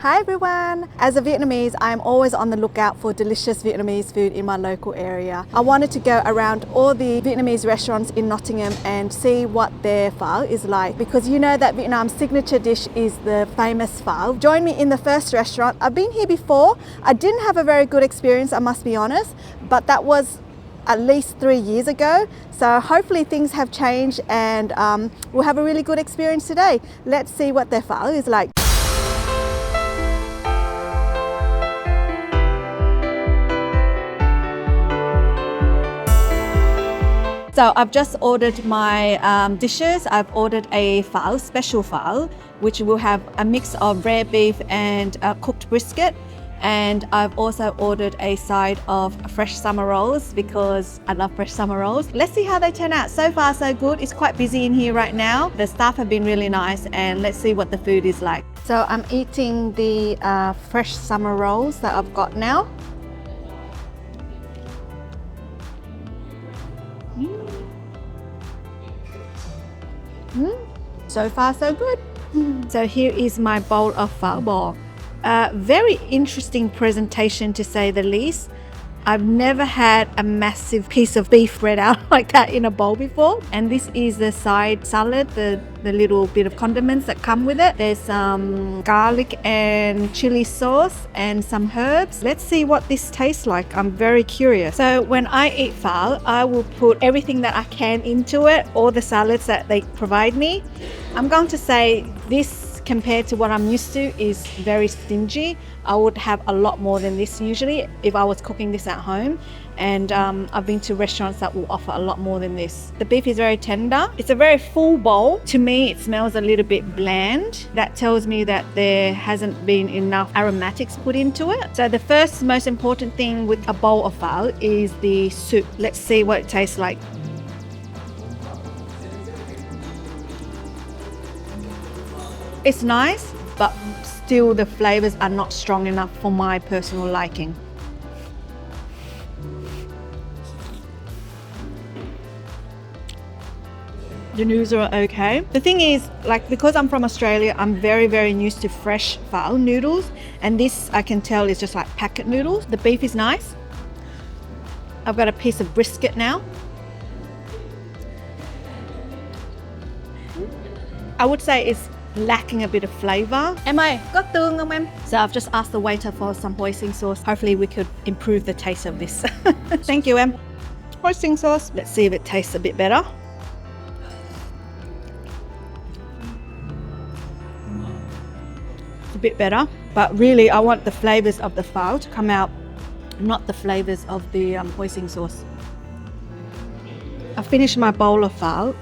Hi everyone! As a Vietnamese, I am always on the lookout for delicious Vietnamese food in my local area. I wanted to go around all the Vietnamese restaurants in Nottingham and see what their pho is like, because you know that Vietnam's signature dish is the famous pho. Join me in the first restaurant. I've been here before. I didn't have a very good experience, I must be honest, but that was at least 3 years ago. So hopefully things have changed and we'll have a really good experience today. Let's see what their pho is like. So I've just ordered my dishes. I've ordered a pho, special pho, which will have a mix of rare beef and cooked brisket. And I've also ordered a side of fresh summer rolls because I love fresh summer rolls. Let's see how they turn out. So far so good. It's quite busy in here right now. The staff have been really nice, and let's see what the food is like. So I'm eating the fresh summer rolls that I've got now. So far so good. So here is my bowl of pho bò. Very interesting presentation to say the least. I've never had a massive piece of beef spread out like that in a bowl before. And this is the side salad, the little bit of condiments that come with it. There's some garlic and chili sauce and some herbs. Let's see what this tastes like. I'm very curious. So when I eat pho, I will put everything that I can into it, all the salads that they provide me. I'm going to say this, compared to what I'm used to, is very stingy. I would have a lot more than this usually if I was cooking this at home, and I've been to restaurants that will offer a lot more than this. The beef is very tender. It's a very full bowl. To me, it smells a little bit bland. That tells me that there hasn't been enough aromatics put into it. So the first most important thing with a bowl of pho is the soup. Let's see what it tastes like. It's nice, but still the flavors are not strong enough for my personal liking. The noodles are okay. The thing is, because I'm from Australia, I'm very used to fresh pho noodles, and this I can tell is just like packet noodles. The beef is nice. I've got a piece of brisket now. I would say it's lacking a bit of flavor. Em ơi, có tương không em? So I've just asked the waiter for some hoisin sauce. Hopefully we could improve the taste of this. Thank you, em. Hoisin sauce. Let's see if it tastes a bit better. It's a bit better, but really I want the flavors of the pho to come out, not the flavors of the hoisin sauce. I finished my bowl of pho.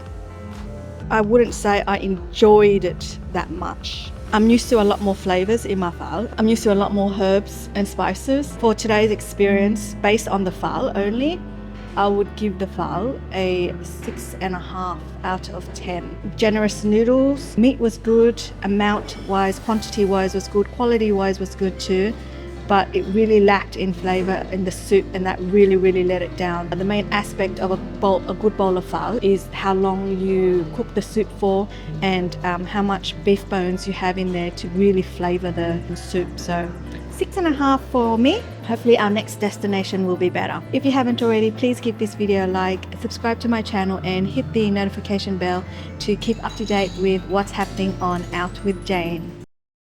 I wouldn't say I enjoyed it that much. I'm used to a lot more flavors in my pho. I'm used to a lot more herbs and spices. For today's experience, based on the pho only, I would give the pho a 6.5 out of 10. Generous noodles, meat was good, amount-wise, quantity-wise was good, quality-wise was good too. But it really lacked in flavor in the soup, and that really let it down. The main aspect of a good bowl of pho is how long you cook the soup for, and how much beef bones you have in there to really flavor the soup. So 6.5 for me. Hopefully our next destination will be better. If you haven't already, please give this video a like, subscribe to my channel, and hit the notification bell to keep up to date with what's happening on Out with Jane.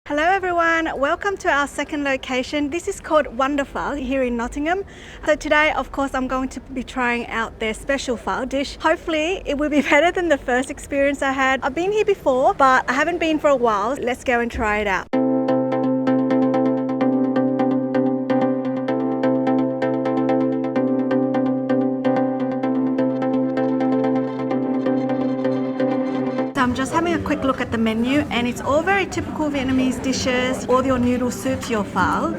Hello everyone, welcome to our second location. This is called Wonder Pho here in Nottingham. So today, of course, I'm going to be trying out their special pho dish. Hopefully it will be better than the first experience I had. I've been here before, but I haven't been for a while. Let's go and try it out. I'm just having a quick look at the menu, and it's all very typical Vietnamese dishes. All your noodle soups, your pho,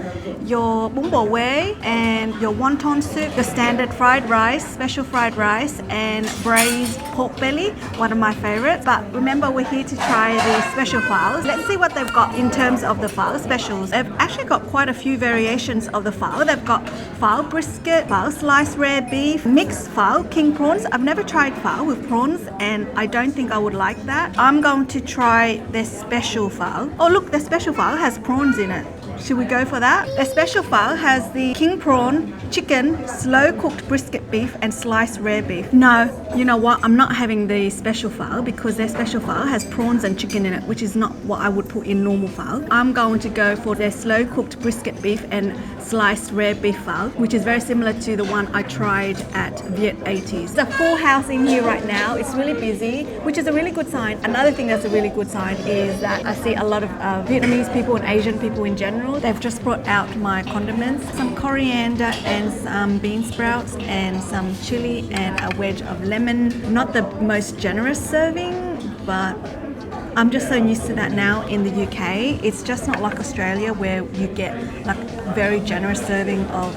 your bún bò Huế, and your wonton soup, the standard fried rice, special fried rice, and braised pork belly, one of my favorites. But remember, we're here to try the special phos. Let's see what they've got in terms of the pho specials. They've actually got quite a few variations of the pho. They've got pho brisket, pho sliced rare beef, mixed pho, king prawns. I've never tried pho with prawns, and I don't think I would like that. I'm I'm going to try their special pho. Oh look, their special pho has prawns in it. Should we go for that? Their special pho has the king prawn, chicken, slow cooked brisket beef and sliced rare beef. No, you know what? I'm not having the special pho because their special pho has prawns and chicken in it, which is not what I would put in normal pho. I'm going to go for their slow cooked brisket beef and sliced rare beef pho, which is very similar to the one I tried at Viet 80s. It's a full house in here right now. It's really busy, which is a really good sign. Another thing that's a really good sign is that I see a lot of Vietnamese people and Asian people in general. They've just brought out my condiments, some coriander and some bean sprouts and some chili and a wedge of lemon. Not the most generous serving, but I'm just so used to that now in the UK. It's just not like Australia where you get like very generous serving of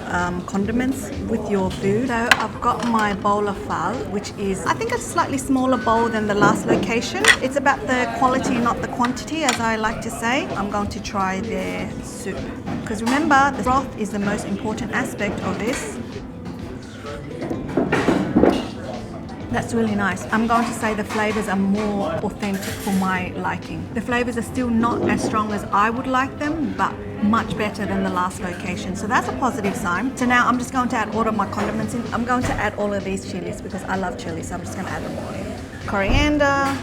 condiments with your food. So I've got my bowl of pho, which is I think a slightly smaller bowl than the last location. It's about the quality, not the quantity, as I like to say. I'm going to try their soup. Because remember, the broth is the most important aspect of this. That's really nice. I'm going to say the flavors are more authentic for my liking. The flavors are still not as strong as I would like them, but much better than the last location. So that's a positive sign. So now I'm just going to add all of my condiments in. I'm going to add all of these chilies because I love chili, so I'm just going to add them all in. Coriander,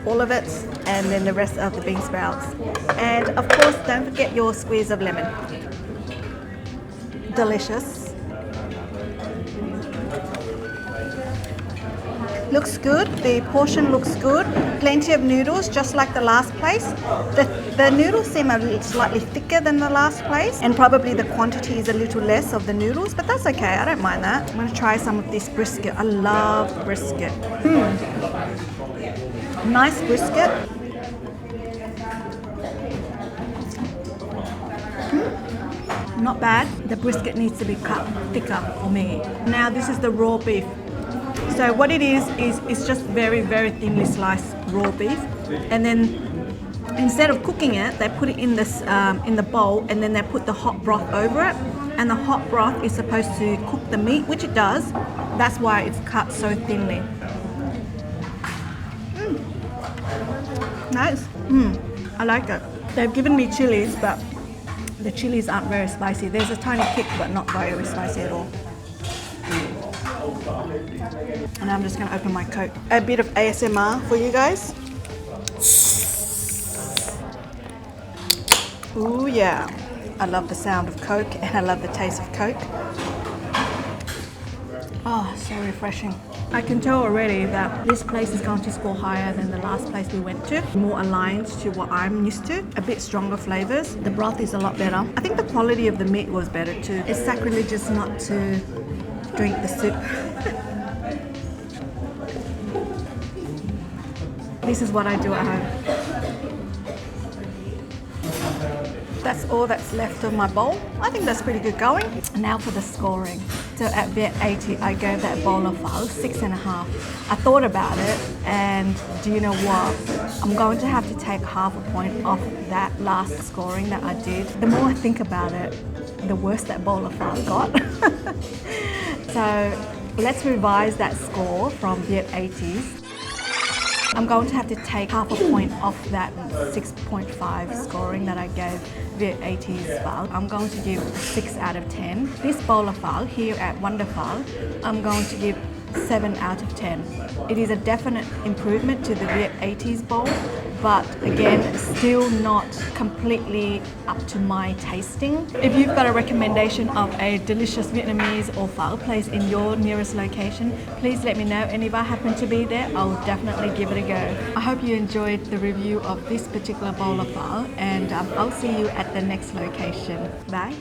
all of it, and then the rest of the bean sprouts. And of course, don't forget your squeeze of lemon. Delicious. Looks good, the portion looks good. Plenty of noodles, just like the last place. The noodles seem a little slightly thicker than the last place, and probably the quantity is a little less of the noodles, but that's okay, I don't mind that. I'm gonna try some of this brisket. I love brisket. Nice brisket. Not bad. The brisket needs to be cut thicker for me. Now this is the raw beef. So what it is it's just very, very thinly sliced raw beef, and then instead of cooking it, they put it in this in the bowl, and then they put the hot broth over it. And the hot broth is supposed to cook the meat, which it does. That's why it's cut so thinly. Nice. I like it. They've given me chilies, but the chilies aren't very spicy. There's a tiny kick, but not very spicy at all. And I'm just going to open my Coke. A bit of ASMR for you guys. Ooh yeah. I love the sound of Coke and I love the taste of Coke. Oh, so refreshing. I can tell already that this place is going to score higher than the last place we went to. More aligned to what I'm used to. A bit stronger flavors. The broth is a lot better. I think the quality of the meat was better too. It's sacrilegious not to drink the soup. This is what I do at home. That's all that's left of my bowl. I think that's pretty good going. Now for the scoring. So at Viet 80, I gave that bowl of pho 6.5. I thought about it, and do you know what? I'm going to have to take half a point off that last scoring that I did. The more I think about it, the worse that bowl of pho got. So let's revise that score from Viet 80s. I'm going to have to take half a point off that 6.5 scoring that I gave Viet 80s pho. I'm going to give 6 out of 10. This bowl of pho here at Wonder Pho, I'm going to give 7 out of 10. It is a definite improvement to the Viet 80s bowl, but again, still not completely up to my tasting. If you've got a recommendation of a delicious Vietnamese or pho place in your nearest location, please let me know, and if I happen to be there, I'll definitely give it a go. I hope you enjoyed the review of this particular bowl of pho, and I'll see you at the next location. Bye.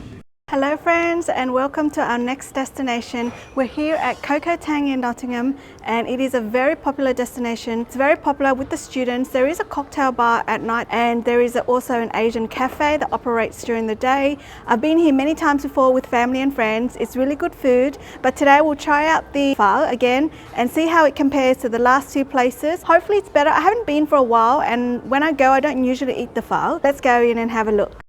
Hello friends, and welcome to our next destination. We're here at Coco Tang in Nottingham, and it is a very popular destination. It's very popular with the students. There is a cocktail bar at night, and there is also an Asian cafe that operates during the day. I've been here many times before with family and friends. It's really good food, but today we'll try out the pho again and see how it compares to the last two places. Hopefully it's better. I haven't been for a while, and when I go, I don't usually eat the pho. Let's go in and have a look.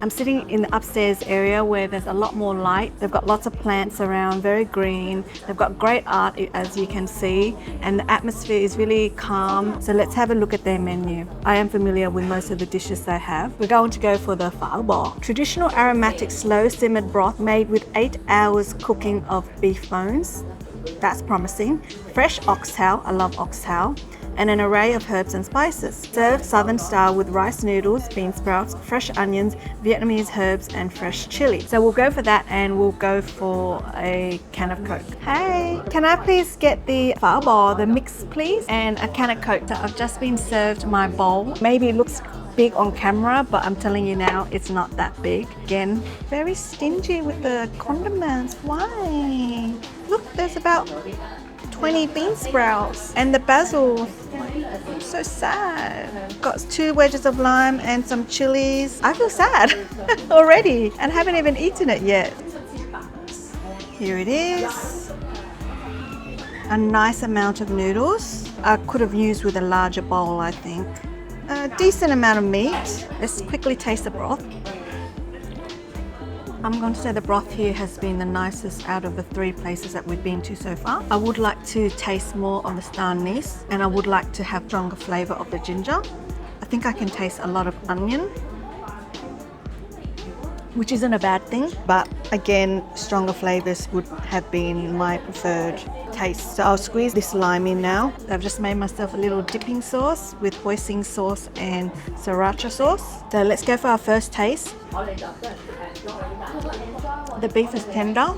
I'm sitting in the upstairs area where there's a lot more light. They've got lots of plants around, very green. They've got great art, as you can see, and the atmosphere is really calm. So let's have a look at their menu. I am familiar with most of the dishes they have. We're going to go for the Pho D. Traditional aromatic slow simmered broth made with 8 hours cooking of beef bones. That's promising. Fresh oxtail, I love oxtail, and an array of herbs and spices. Served southern style with rice noodles, bean sprouts, fresh onions, Vietnamese herbs, and fresh chili. So we'll go for that, and we'll go for a can of Coke. Hey, can I please get the Pho D, the mix please, and a can of Coke? So I've just been served my bowl. Maybe it looks big on camera, but I'm telling you now, it's not that big. Again, very stingy with the condiments. Why? Look, there's about 20 bean sprouts and the basil. I'm so sad. Got 2 wedges of lime and some chilies. I feel sad already and haven't even eaten it yet. Here it is. A nice amount of noodles. I could have used with a larger bowl, I think. A decent amount of meat. Let's quickly taste the broth. I'm going to say the broth here has been the nicest out of the 3 places that we've been to so far. I would like to taste more of the star anise, and I would like to have stronger flavour of the ginger. I think I can taste a lot of onion, which isn't a bad thing, but again, stronger flavours would have been my preferred taste. So I'll squeeze this lime in now. I've just made myself a little dipping sauce with hoisin sauce and sriracha sauce. So let's go for our first taste. The beef is tender,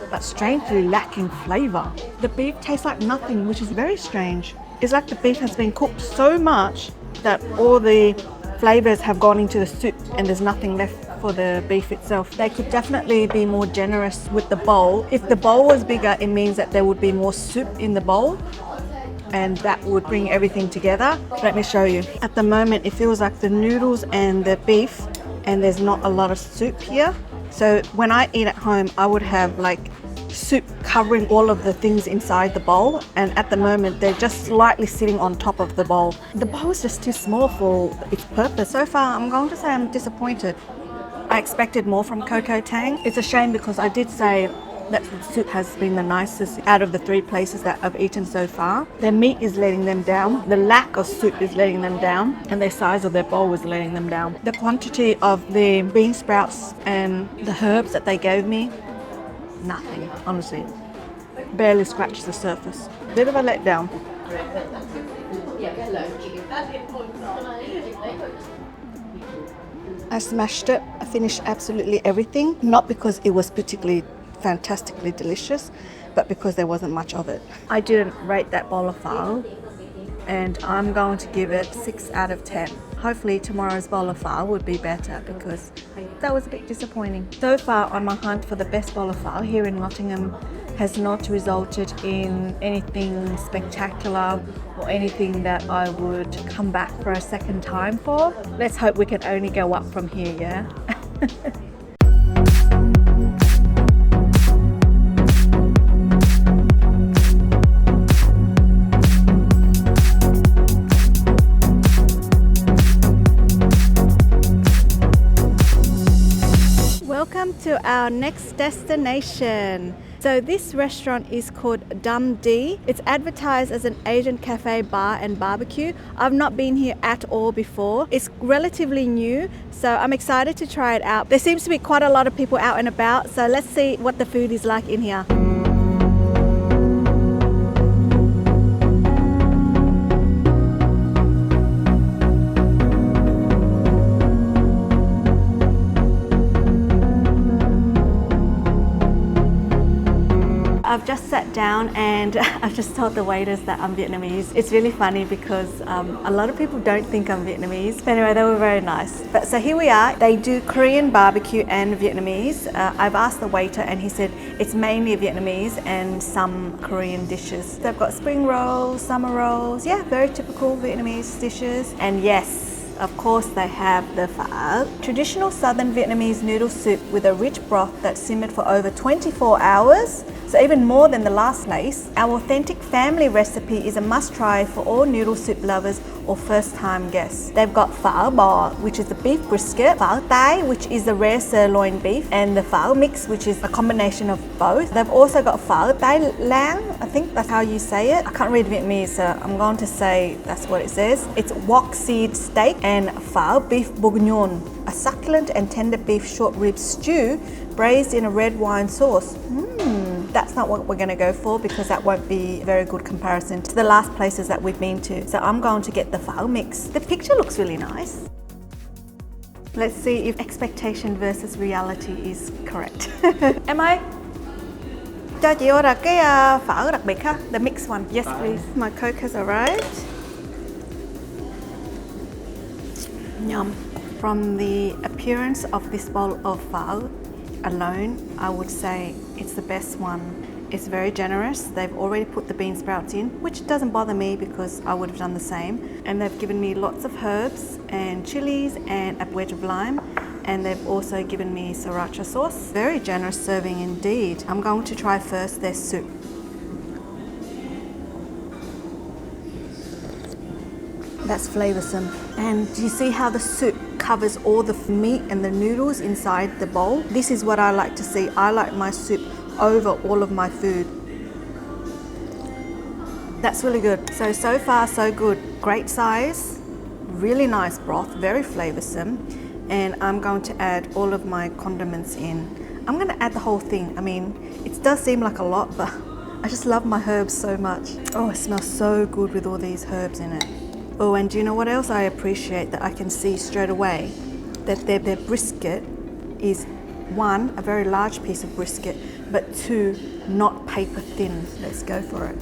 but strangely lacking flavour. The beef tastes like nothing, which is very strange. It's like the beef has been cooked so much that all the flavours have gone into the soup and there's nothing left for the beef itself. They could definitely be more generous with the bowl. If the bowl was bigger, it means that there would be more soup in the bowl, and that would bring everything together. Let me show you. At the moment, it feels like the noodles and the beef, and there's not a lot of soup here. So when I eat at home, I would have like soup covering all of the things inside the bowl, and at the moment they're just slightly sitting on top of the bowl. The bowl is just too small for its purpose. So far, I'm going to say I'm disappointed. I expected more from Coco Tang. It's a shame because I did say that the soup has been the nicest out of the 3 places that I've eaten so far. Their meat is letting them down, the lack of soup is letting them down, and the size of their bowl is letting them down. The quantity of the bean sprouts and the herbs that they gave me, nothing, honestly. Barely scratched the surface. Bit of a letdown. I smashed it. I finished absolutely everything, not because it was particularly fantastically delicious, but because there wasn't much of it. I didn't rate that bowl of pho, and I'm going to give it 6 out of 10. Hopefully tomorrow's bowl of pho would be better because that was a bit disappointing. So far on my hunt for the best bowl of pho here in Nottingham has not resulted in anything spectacular or anything that I would come back for a second time for. Let's hope we can only go up from here, yeah? Welcome to our next destination. So this restaurant is called Dum D. It's advertised as an Asian cafe, bar and barbecue. I've not been here at all before. It's relatively new, so I'm excited to try it out. There seems to be quite a lot of people out and about, so let's see what the food is like in here. I've just sat down and I've just told the waiters that I'm Vietnamese. It's really funny because a lot of people don't think I'm Vietnamese. But anyway, they were very nice. But so here we are. They do Korean barbecue and Vietnamese. I've asked the waiter and he said it's mainly Vietnamese and some Korean dishes. They've got spring rolls, summer rolls. Yeah, very typical Vietnamese dishes. And yes, of course they have the pho. Traditional southern Vietnamese noodle soup with a rich broth that simmered for over 24 hours. So even more than the last place, our authentic family recipe is a must-try for all noodle soup lovers or first-time guests. They've got Pho Bò, which is the beef brisket, Pho Thai, which is the rare sirloin beef, and the Pho Mix, which is a combination of both. They've also got Pho Thai Lang, I think that's how you say it. I can't read Vietnamese, so I'm going to say that's what it says. It's wok seed steak and Pho beef bourguignon, a succulent and tender beef short rib stew braised in a red wine sauce. That's not what we're going to go for because that won't be a very good comparison to the last places that we've been to. So I'm going to get the Pho Mix. The picture looks really nice. Let's see if expectation versus reality is correct. Am I? Cho chị order cái phở đặc biệt ha, the mixed one. Yes, please. My Coke has arrived. Yum. From the appearance of this bowl of pho alone, I would say it's the best one. It's very generous. They've already put the bean sprouts in, which doesn't bother me because I would have done the same. And they've given me lots of herbs and chilies and a wedge of lime. And they've also given me sriracha sauce. Very generous serving indeed. I'm going to try first their soup. That's flavoursome. And do you see how the soup covers all the meat and the noodles inside the bowl? This is what I like to see. I like my soup over all of my food. That's really good. So far so good. Great size, really nice broth, very flavoursome. And I'm going to add all of my condiments in. I'm going to add the whole thing. I mean, it does seem like a lot, but I just love my herbs so much. Oh, it smells so good with all these herbs in it. Oh, and do you know what else I appreciate that I can see straight away? That their brisket is, one, a very large piece of brisket, but two, not paper thin. Let's go for it.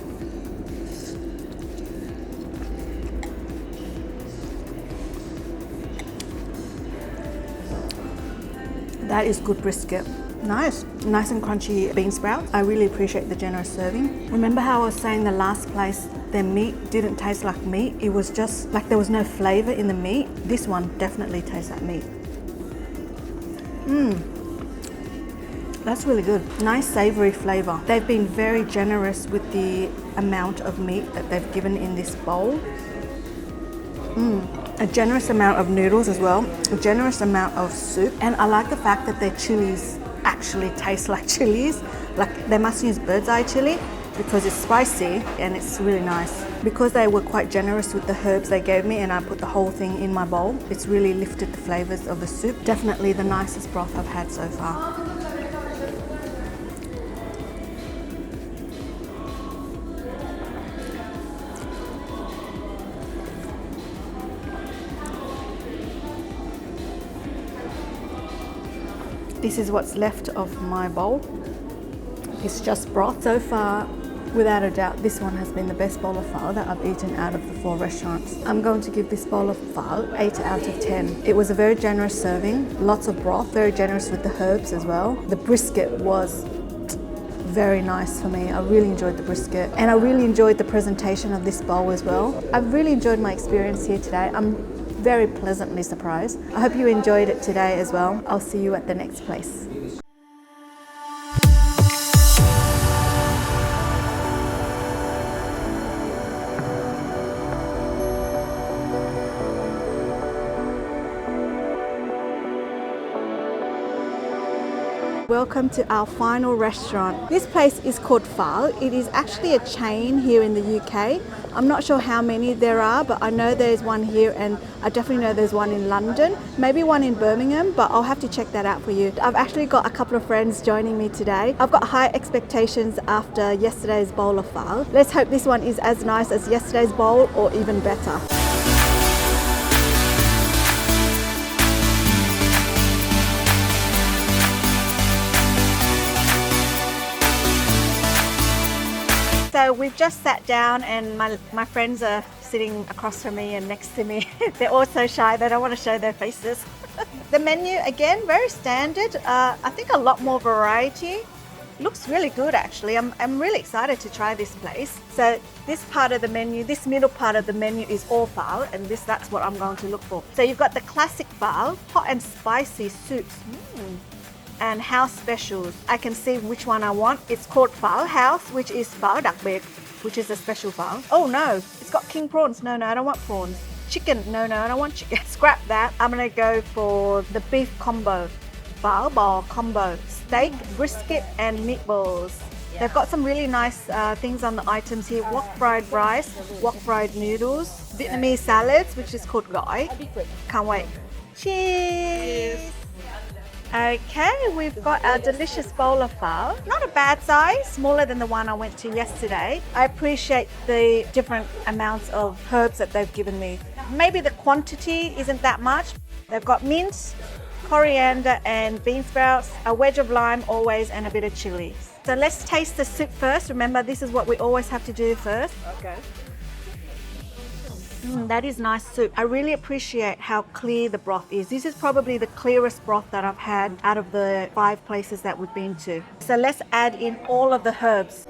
That is good brisket. Nice and crunchy bean sprouts. I really appreciate the generous serving. Remember how I was saying the last place, their meat didn't taste like meat? It was just like there was no flavor in the meat. This one definitely tastes like meat. That's really good. Nice savory flavor. They've been very generous with the amount of meat that they've given in this bowl. A generous amount of noodles as well, a generous amount of soup, and I like the fact that their chilies actually taste like chilies. Like they must use bird's eye chili because it's spicy and it's really nice. Because they were quite generous with the herbs they gave me and I put the whole thing in my bowl, it's really lifted the flavors of the soup. Definitely the nicest broth I've had so far. This is what's left of my bowl. It's just broth. So far, without a doubt, this one has been the best bowl of pho that I've eaten out of the 4 restaurants. I'm going to give this bowl of pho 8 out of 10. It was a very generous serving, lots of broth, very generous with the herbs as well. The brisket was very nice for me. I really enjoyed the brisket and I really enjoyed the presentation of this bowl as well. I've really enjoyed my experience here today. I'm very pleasantly surprised. I hope you enjoyed it today as well. I'll see you at the next place. Welcome to our final restaurant. This place is called Pho. It is actually a chain here in the UK. I'm not sure how many there are, but I know there's one here and I definitely know there's one in London, maybe one in Birmingham, but I'll have to check that out for you. I've actually got a couple of friends joining me today. I've got high expectations after yesterday's bowl of pho. Let's hope this one is as nice as yesterday's bowl or even better. So we've just sat down and my friends are sitting across from me and next to me. They're all so shy, they don't want to show their faces. The menu, again, very standard. I think a lot more variety. Looks really good actually. I'm really excited to try this place. So this part of the menu, this middle part of the menu is all pho, and that's what I'm going to look for. So you've got the classic pho, hot and spicy soups. and house specials. I can see which one I want. It's called Pho House, which is Pho Đặc Biệt, which is a special pho. Oh no, it's got king prawns. No, I don't want prawns. Chicken. No, I don't want chicken. Scrap that. I'm gonna go for the beef combo. Phở bò combo. Steak, brisket, and meatballs. They've got some really nice things on the items here. Wok fried rice, wok fried noodles, Vietnamese salads, which is called gỏi. Can't wait. Cheers! Okay, we've got our delicious bowl of pho. Not a bad size, smaller than the one I went to yesterday. I appreciate the different amounts of herbs that they've given me. Maybe the quantity isn't that much. They've got mint, coriander and bean sprouts, a wedge of lime always, and a bit of chili. So let's taste the soup first. Remember, this is what we always have to do first. Okay. That is nice soup. I really appreciate how clear the broth is. This is probably the clearest broth that I've had out of the 5 places that we've been to. So let's add in all of the herbs.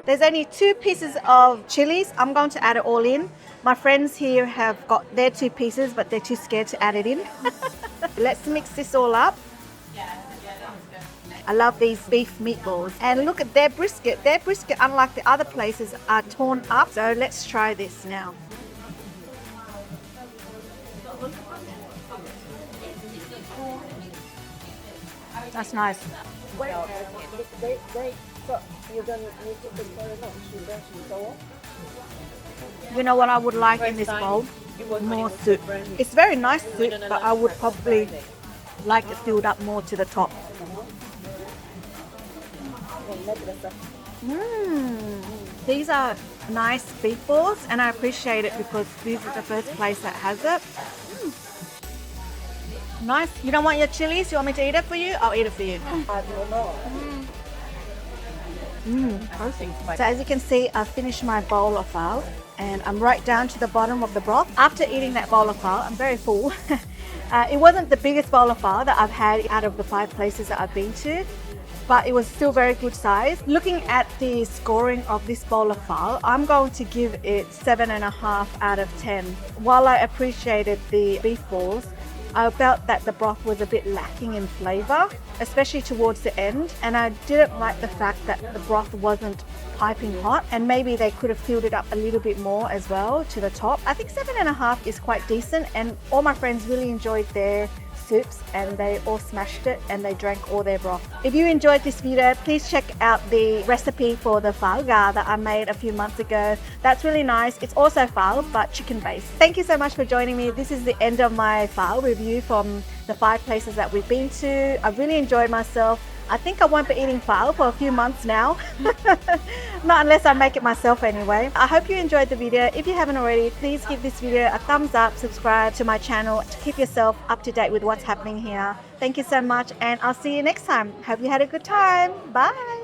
There's only 2 pieces of chilies. I'm going to add it all in. My friends here have got their 2 pieces, but they're too scared to add it in. Let's mix this all up. I love these beef meatballs. And look at their brisket. Their brisket, unlike the other places, are torn up. So let's try this now. That's nice. You're going to need to prepare lunch. You're going to go. You know what I would like in this bowl? More soup. It's very nice soup, but I would probably like it filled up more to the top. These are nice beef balls, and I appreciate it because this is the first place that has it. Nice. You don't want your chilies? You want me to eat it for you? I'll eat it for you. I don't know. So as you can see, I've finished my bowl of pho and I'm right down to the bottom of the broth. After eating that bowl of pho, I'm very full. It wasn't the biggest bowl of pho that I've had out of the 5 places that I've been to, but it was still very good size. Looking at the scoring of this bowl of pho, I'm going to give it 7.5 out of 10. While I appreciated the beef balls, I felt that the broth was a bit lacking in flavour, especially towards the end, and I didn't like the fact that the broth wasn't piping hot, and maybe they could have filled it up a little bit more as well to the top. I think 7.5 is quite decent, and all my friends really enjoyed their soups and they all smashed it and they drank all their broth. If you enjoyed this video, please check out the recipe for the phở gà that I made a few months ago. That's really nice. It's also phở but chicken based. Thank you so much for joining me. This is the end of my phở review from the 5 places that we've been to. I really enjoyed myself. I think I won't be eating phở for a few months now. Not unless I make it myself anyway. I hope you enjoyed the video. If you haven't already, please give this video a thumbs up, subscribe to my channel to keep yourself up to date with what's happening here. Thank you so much and I'll see you next time. Hope you had a good time. Bye.